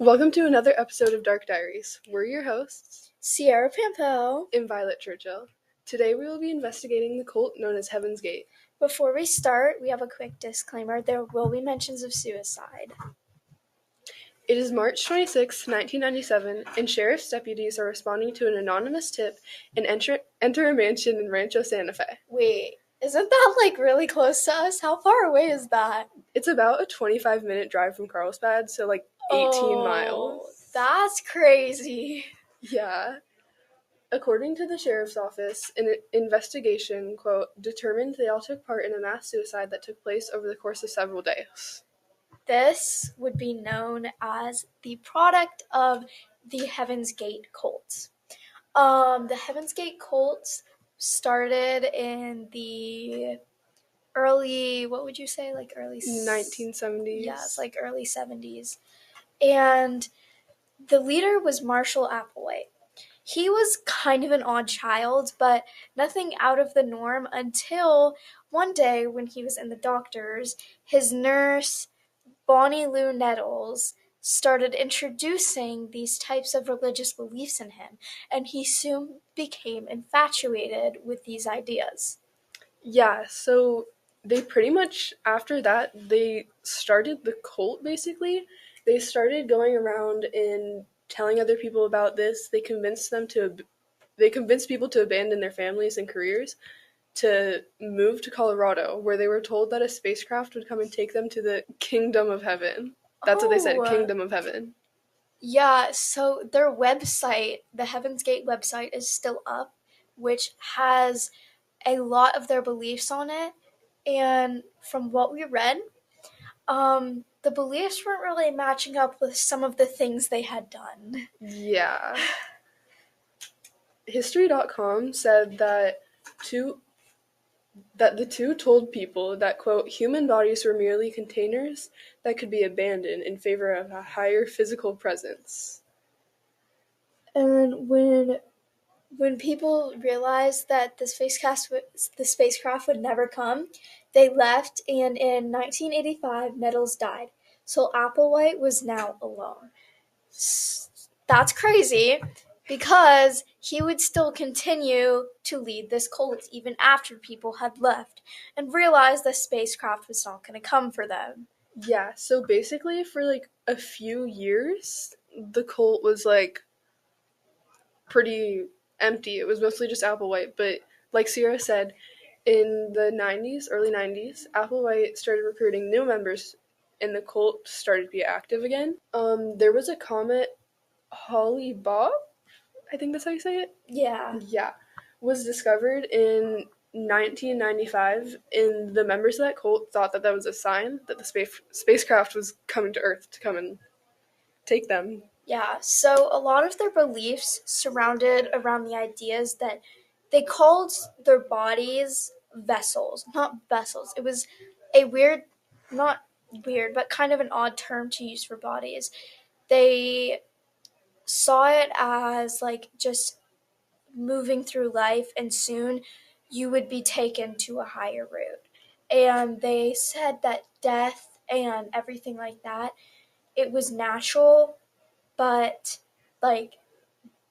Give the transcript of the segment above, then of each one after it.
Welcome to another episode of Dark Diaries. We're your hosts, Sierra Pampel. and Violet Churchill. Today we will be investigating the cult known as Heaven's Gate. Before we start, we have a quick disclaimer. There will be mentions of suicide. It is March 26, 1997, and sheriff's deputies are responding to an anonymous tip and enter a mansion in Rancho Santa Fe. Wait, isn't that really close to us? How far away is that? It's about a 25-minute drive from Carlsbad, so 18 miles. That's crazy. Yeah. According to the sheriff's office, an investigation, quote, determined they all took part in a mass suicide that took place over the course of several days. This would be known as the product of the Heaven's Gate cult. The Heaven's Gate cult started in the early, what would you say, early 1970s. Yes, early 70s. And the leader was Marshall Applewhite. He was kind of an odd child, but nothing out of the norm until one day when he was in the doctor's, his nurse, Bonnie Lou Nettles, started introducing these types of religious beliefs in him, and he soon became infatuated with these ideas. Yeah, so they pretty much, after that, they started the cult, basically. They started going around and telling other people about this. They convinced people to abandon their families and careers to move to Colorado, where they were told that a spacecraft would come and take them to the kingdom of heaven. That's what they said, kingdom of heaven. Yeah, so their website, the Heaven's Gate website, is still up, which has a lot of their beliefs on it. And from what we read, the beliefs weren't really matching up with some of the things they had done. Yeah. History.com said that the two told people that, quote, human bodies were merely containers that could be abandoned in favor of a higher physical presence. And when people realized that the spacecraft would never come, they left, and in 1985, Nettles died. So Applewhite was now alone. That's crazy, because he would still continue to lead this cult even after people had left and realized the spacecraft was not going to come for them. Yeah, so basically for a few years, the cult was pretty empty. It was mostly just Applewhite, but like Sierra said, in the 90s, early 90s, Applewhite started recruiting new members and the cult started to be active again. There was a comet, Holly Bob, I think that's how you say it? Yeah. Yeah. Was discovered in 1995, and the members of that cult thought that was a sign that the spacecraft was coming to Earth to come and take them. Yeah, so a lot of their beliefs surrounded around the ideas that they called their bodies vessels, not vessels. It was a weird, not weird, but kind of an odd term to use for bodies. They saw it as just moving through life, and soon you would be taken to a higher route. And they said that death and everything like that, it was natural, but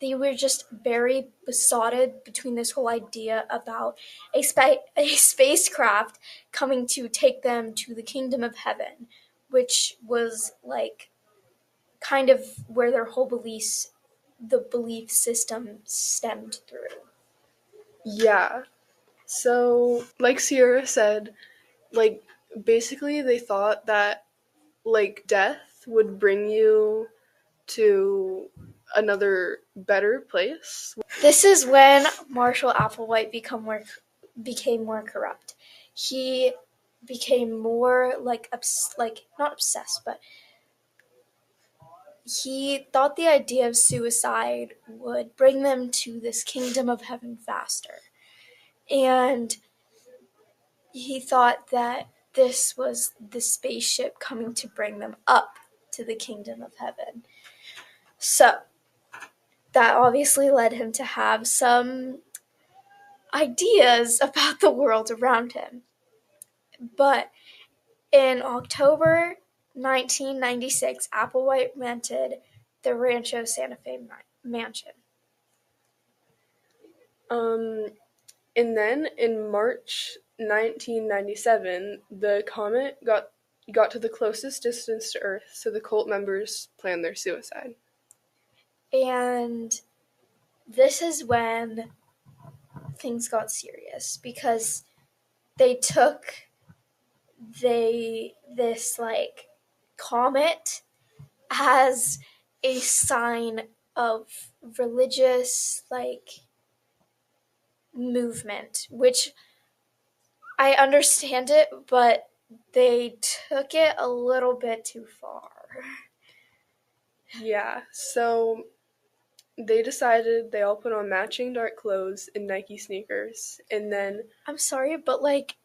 they were just very besotted between this whole idea about a spacecraft coming to take them to the kingdom of heaven, which was kind of where their whole the belief system stemmed through. Yeah. So, like Sierra said, basically they thought that, death would bring you to another better place. This is when Marshall Applewhite became more corrupt. He became more not obsessed, but he thought the idea of suicide would bring them to this kingdom of heaven faster. And he thought that this was the spaceship coming to bring them up to the kingdom of heaven. So, that obviously led him to have some ideas about the world around him. But in October 1996, Applewhite rented the Rancho Santa Fe mansion. And then in March 1997, the comet got to the closest distance to Earth, so the cult members planned their suicide. And this is when things got serious because they took this like comet as a sign of religious like movement, which I understand it, but they took it a little bit too far. Yeah, so they decided they all put on matching dark clothes and Nike sneakers, and then I'm sorry, but like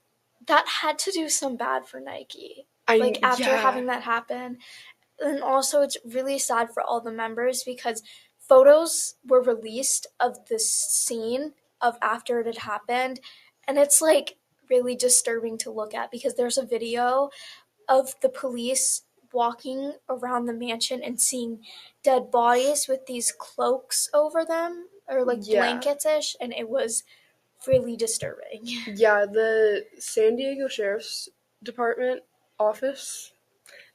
that had to do some bad for Nike. I Like after yeah, having that happen, and also it's really sad for all the members because photos were released of this scene of after it had happened, and it's like really disturbing to look at because there's a video of the police walking around the mansion and seeing dead bodies with these cloaks over them or like yeah, blankets-ish, and it was really disturbing. yeah. The San Diego Sheriff's Department office,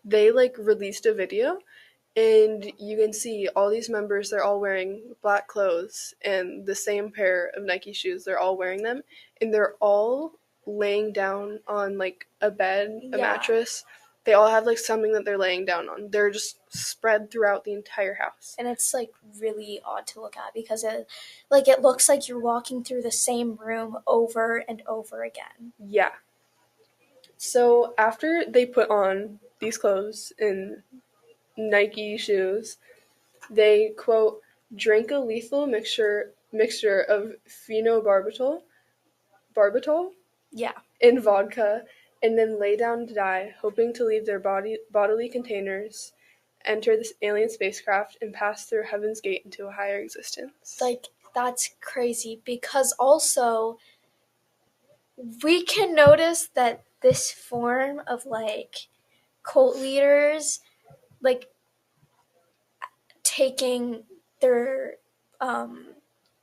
they like released a video, and you can see all these members. They're all wearing black clothes and the same pair of Nike shoes. They're all wearing them, and they're all laying down on like a bed, a Yeah, mattress. They all have like something that they're laying down on. They're just spread throughout the entire house. and it's like really odd to look at because it looks like you're walking through the same room over and over again. Yeah. So after they put on these clothes and Nike shoes, they quote drank a lethal mixture of barbitol Yeah, in vodka, and then lay down to die, hoping to leave their bodily containers, enter this alien spacecraft, and pass through Heaven's Gate into a higher existence. like that's crazy because also we can notice that this form of like cult leaders like taking their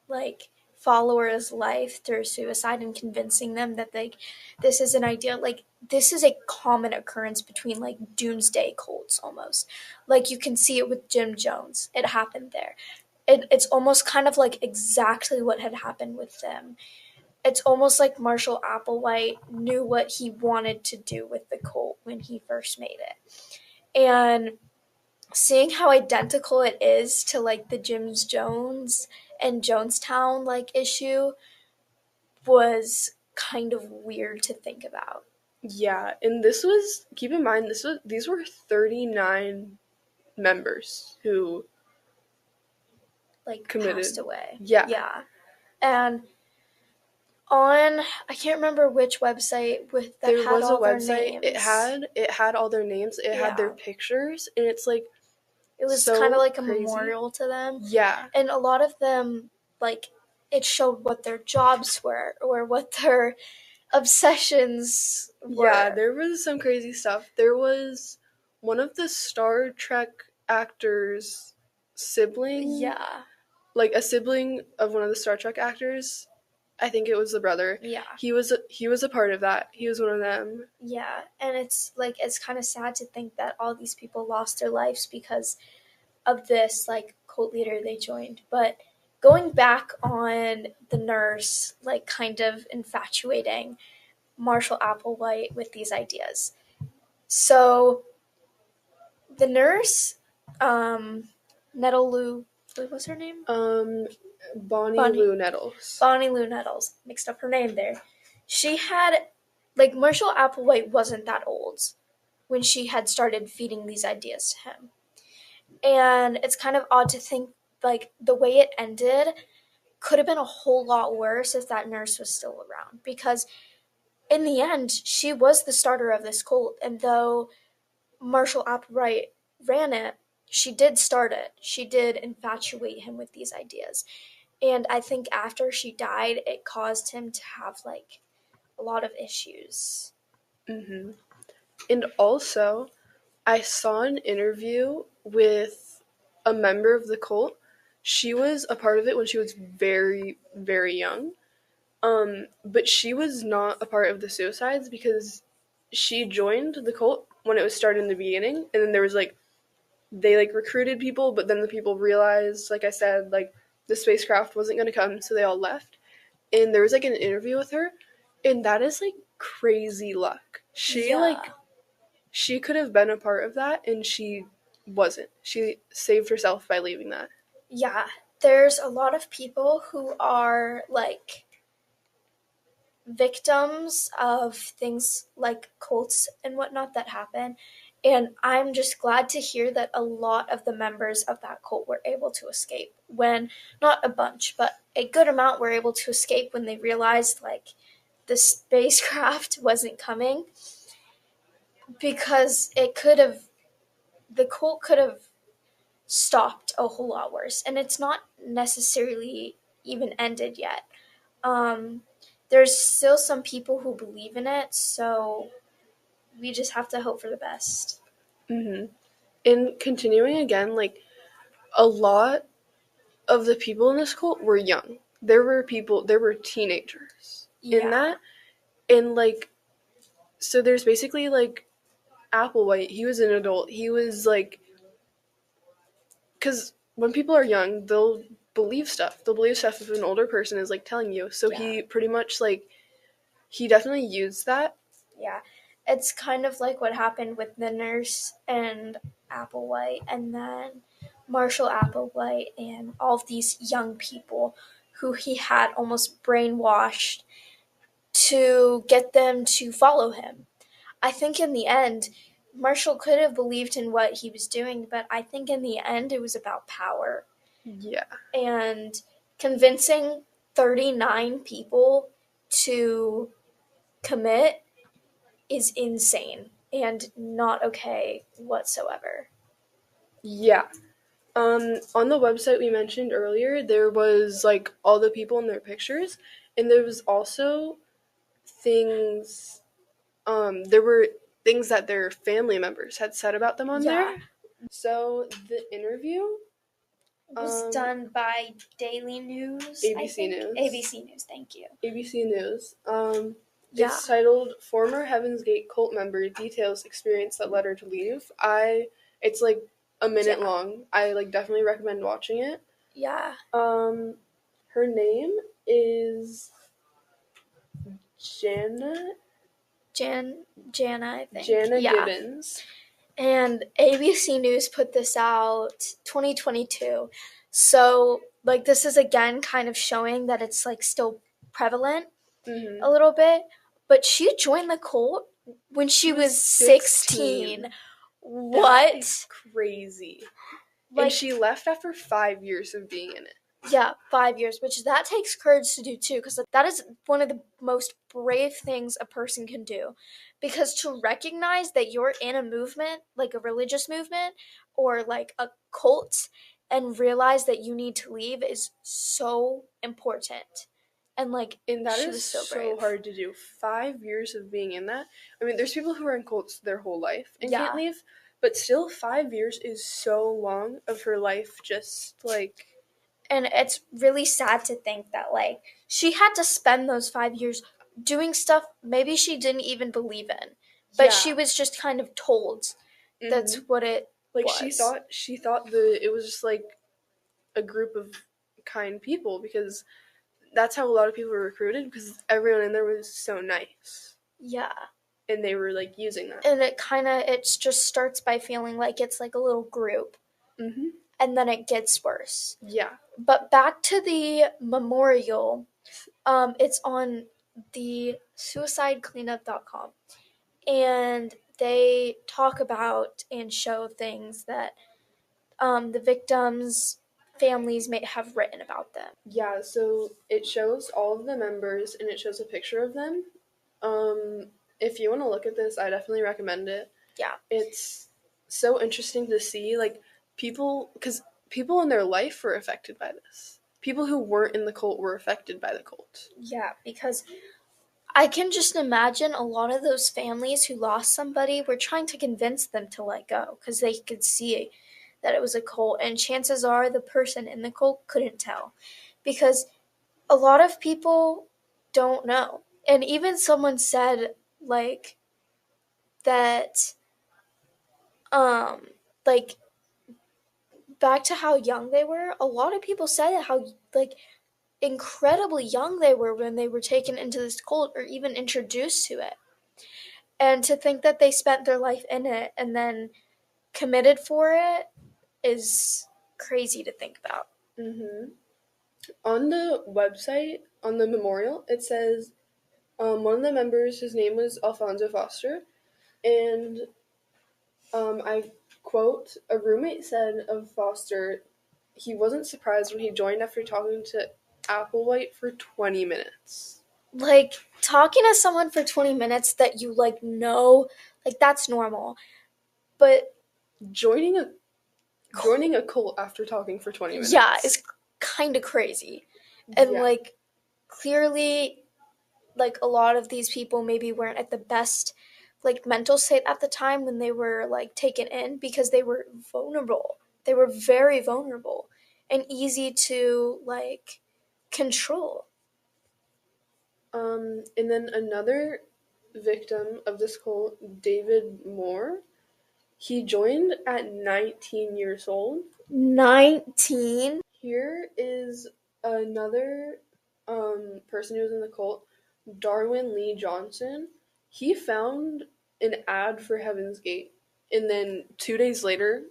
like followers life through suicide and convincing them that like this is an idea, like this is a common occurrence between like doomsday cults almost. Like you can see it with Jim Jones, it happened there. It's almost kind of like exactly what had happened with them. It's almost like Marshall Applewhite knew what he wanted to do with the cult when he first made it. And seeing how identical it is to like the Jim Jones and Jonestown like issue was kind of weird to think about. Yeah, and keep in mind these were 39 members who Like passed committed. away. Yeah. Yeah. And on I can't remember which website with that There had was a all their website. It names. had it had all their names. It had their Yeah. pictures, and it's like It was kind of so like a crazy. memorial to them. Yeah. And a lot of them like it showed what their jobs were or what their obsessions Yeah, were. there was some crazy stuff. There was one of the Star Trek actors' sibling, Yeah. like a sibling of one of the Star Trek actors. I think it was the brother. Yeah. He was a part of that. He was one of them. Yeah. And it's like it's kind of sad to think that all these people lost their lives because of this like cult leader they joined. But going back on the nurse, like kind of infatuating Marshall Applewhite with these ideas. So the nurse, Nettle Lou, what was her name? Bonnie Lou Nettles. Bonnie Lou Nettles. Mixed up her name there. She had, like, Marshall Applewhite wasn't that old when she had started feeding these ideas to him. And it's kind of odd to think, like, the way it ended could have been a whole lot worse if that nurse was still around. Because in the end, she was the starter of this cult. And though Marshall Applewhite ran it, she did start it. She did infatuate him with these ideas. And I think after she died, it caused him to have like a lot of issues. Hmm. And also, I saw an interview with a member of the cult. She was a part of it when she was very, very young. But she was not a part of the suicides because she joined the cult when it was started in the beginning, and then there was like they like recruited people, but then the people realized, like I said, like the spacecraft wasn't going to come, so they all left. And there was like an interview with her, and that is like crazy luck. Yeah. She could have been a part of that, and she wasn't. She saved herself by leaving that. Yeah. There's a lot of people who are like victims of things like cults and whatnot that happen. And I'm just glad to hear that a lot of the members of that cult were able to escape when, not a bunch, but a good amount were able to escape when they realized like the spacecraft wasn't coming, because it could have, the cult could have stopped a whole lot worse. And it's not necessarily even ended yet. Um, there's still some people who believe in it, so we just have to hope for the best. hmm And continuing again, like a lot of the people in this cult were young. There were teenagers in Yeah. that. And like, so there's basically like Applewhite, he was an adult. He was like, because when people are young, they'll believe stuff. They'll believe stuff if an older person is like telling you. So Yeah. he pretty much like, he definitely used that. Yeah. It's kind of like what happened with the nurse and Applewhite, and then Marshall Applewhite, and all of these young people who he had almost brainwashed to get them to follow him. I think in the end, Marshall could have believed in what he was doing, but I think in the end it was about power. Yeah. And convincing 39 people to commit is insane and not okay whatsoever. Yeah. On the website we mentioned earlier, there was like all the people in their pictures, and there was also things. There were things that their family members had said about them on Yeah. there. So the interview, It was done by Daily News, I ABC think. News. ABC News, thank you. ABC News. Yeah. It's titled "Former Heaven's Gate Cult Member Details Experience That Led Her to Leave." It's like a minute Yeah. long. I like definitely recommend watching it. Yeah. Her name is Jana Jana, I think. Jana Yeah. Gibbons. And ABC News put this out 2022. So, like, this is again kind of showing that it's like still prevalent Mm-hmm. a little bit. But she joined the cult when she was 16. What? That is crazy. Like, and she left after 5 years of being in it. Yeah, 5 years, which that takes courage to do too, because that is one of the most brave things a person can do. Because to recognize that you're in a movement, like a religious movement or like a cult, and realize that you need to leave is so important. And like, And that she is was so so brave. hard to do. 5 years of being in that. I mean, there's people who are in cults their whole life and Yeah. can't leave, but still 5 years is so long of her life just like. And it's really sad to think that like she had to spend those 5 years doing stuff maybe she didn't even believe in, but she was just kind of told that's what it like was. she thought it was just like a group of kind people, because that's how a lot of people were recruited, because everyone in there was so nice. Yeah. And they were like using that. And it just starts by feeling like it's like a little group. Mm-hmm. And then it gets worse. Yeah. But back to the memorial, it's on the suicidecleanup.com. And they talk about and show things that the victims' families may have written about them. Yeah, so it shows all of the members and it shows a picture of them. If you want to look at this, I definitely recommend it. Yeah. It's so interesting to see, like, people, because people in their life were affected by this. People who weren't in the cult were affected by the cult. Yeah, because I can just imagine a lot of those families who lost somebody were trying to convince them to let go because they could see that it was a cult, and chances are the person in the cult couldn't tell because a lot of people don't know. And even someone said like that um like back to how young they were, a lot of people said how like incredibly young they were when they were taken into this cult or even introduced to it. And to think that they spent their life in it and then committed for it is crazy to think about. Mm-hmm. On the website, on the memorial, it says one of the members, his name was Alfonso Foster, and I quote, a roommate said of Foster, he wasn't surprised when he joined after talking to Applewhite for 20 minutes. Like talking to someone for 20 minutes that you like know, like that's normal. But Joining a joining a cult after talking for 20 yeah, minutes. it's kind of crazy. And Yeah. like clearly like a lot of these people maybe weren't at the best like mental state at the time when they were like taken in because they were vulnerable. They were very vulnerable and easy to like control. And then another victim of this cult, David Moore, he joined at 19 years old. 19. Here is another person who was in the cult, Darwin Lee Johnson. He found an ad for Heaven's Gate, and then 2 days later,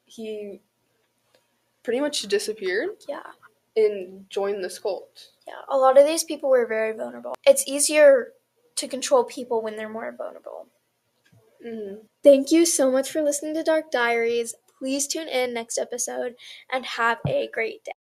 he pretty much disappeared Yeah. and joined this cult. Yeah, a lot of these people were very vulnerable. It's easier to control people when they're more vulnerable. Mm-hmm. Thank you so much for listening to Dark Diaries. Please tune in next episode and have a great day.